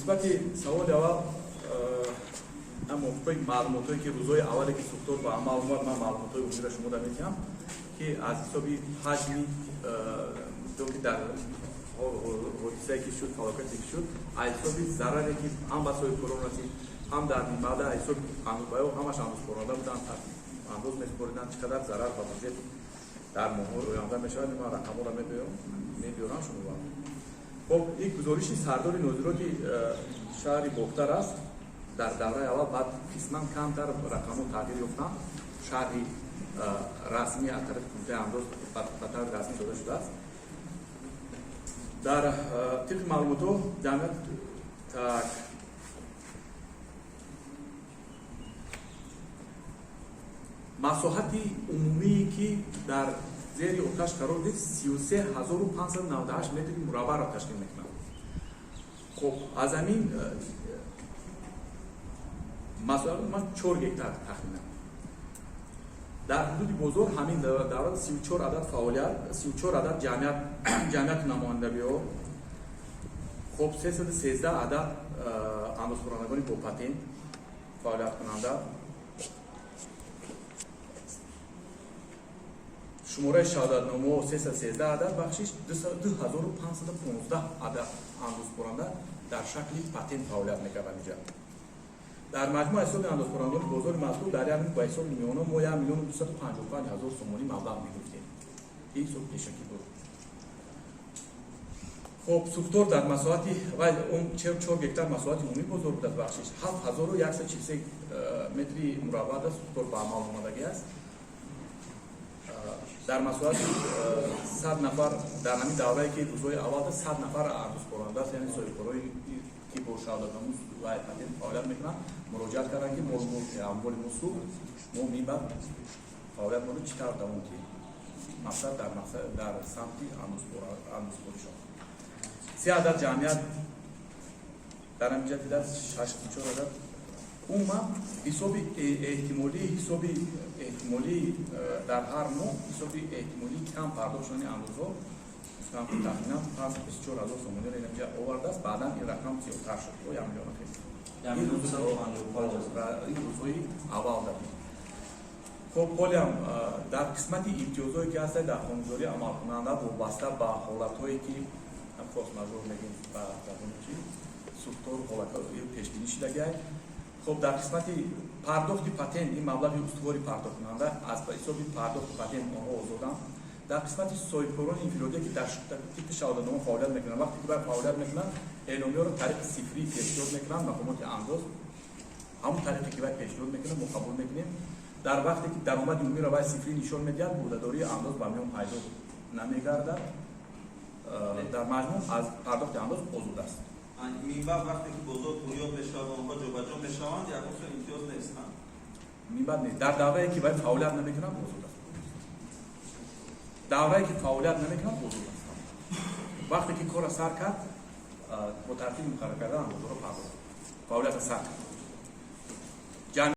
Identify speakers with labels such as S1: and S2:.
S1: нисбати саволи аввал мувофиқи маълумотое ки рӯзҳои аввале ки сухтор ба амал омад, ман маълумотҳои умумиро шумода мекунам ки аз ҳисоби ҳаҷми ки дар ҳодисае ки шуд, фалокате ки шуд, аз ҳисоби зараре ки ҳам ба соҳиби корон расид, ҳам дар нимада аз ҳисоби анӯбаё ҳамаш андозхоронда буданд, андоз месупориданд чӣ қадар зарар ба вазъияти дар моҳҳои оянда мешавад. Ман рақамҳоро мебиёрам шумо. خب یک گزارش سردار نوزروتی شهری بختر است در دوره اول، بعد قسما کمتر رقم تغییر یافتن. شهری رسمی از طرف کمیته انداز به طور رسمی داده شده است. در طبق معلومات جمعیت مساحت عمومی که در زیر آتش قرار دید 33598 متر مربع را تشکیل میکنند. خب از همین مساحت من 4 گکتار تخمینا در حدود بزرگ همین دوران 34 عدد فعالیت، 34 عدد جمعیت نمایندگی‌ها، خب 313 عدد اندازه‌کنندگان با پتنت فعالیت کننده، شماره شهادتنامه 313 عدد، بخشش 2515 عدد اندازه‌کننده در شکل پتنت فعالیت می‌کنند. در مجموع حساب اندازه‌کنندگان بزرگ مذکور در یک با حساب میلیون ما 1,255,000 سومانی مبلغ می‌گفتیم. این حساب پیشکی بود. خب سوختار در مساحت و اون 4 گکتار مساحت عمومی بزرگ بود، بخشش 7143 متری مربع است. سوختار با عمل آمدگی است. در مساحت 100 نفر در همین دوره‌ای که روزهای اول 100 نفر اندازه‌کننده است، یعنی صاحب‌کارهای که با شهادتنامه و پتنت فعالیت میکنن مراجعت کردن که اموال موصول ما میبر فعالیت ما رو چیکار دوام که مقصد در سمت اندازه‌کنی شد. 3 عدد جمعیت در اینجا دیدن 64 عدد عموما حساب احتمالی در هر نوع حساب احتمالی کم پرداخت شدن اندازه هم که تخمینا 24,000 سومانی را اینجا آورده است. بعدا این رقم زیادتر شد و 1 میلیون خیلی این روزهای اول داریم. خب کلی هم در قسمت امتیازهایی که هست در قانون‌گذاری عمل کننده وابسته به حالت‌هایی که فورس ماژور میگیم و زبانی چی سوختار حالت‌های پیش بینی شدگی. خب در قسمت پرداخت پتنت این مبلغ استواری پرداخت کننده از حساب پرداخت پتنت ما آزادن. در قسمت صاحبکاران انفرادی که در تیپ شهادتنامه فعالیت میکنن، وقتی که باید فعالیت میکنن اعلامیه رو طریق صفری پیشنهاد میکنن، مقامات انداز همون طریقی که باید پیشنهاد میکنن ما قبول میکنیم. در وقتی که درآمد عمومی رو باید صفری نشون میدن، بوده‌داری انداز به میان پیدا نمیگردد. در مجموع از پرداخت انداز آزاد است.
S2: میبر وقتی که بزرگ پویا بشه و اونها جابجا بشوند یا اصلا امتیاز نیستن.
S1: میبر نیست. در دوره‌ای که باید فعالیت نمیکنن آزاد است. دوره‌ای که فعالیت نمیکنن آزاد است. وقتی که کار سر کرد با ترتیب مقرر کردن اندازه رو پرداخت. فعالیت سر کرد.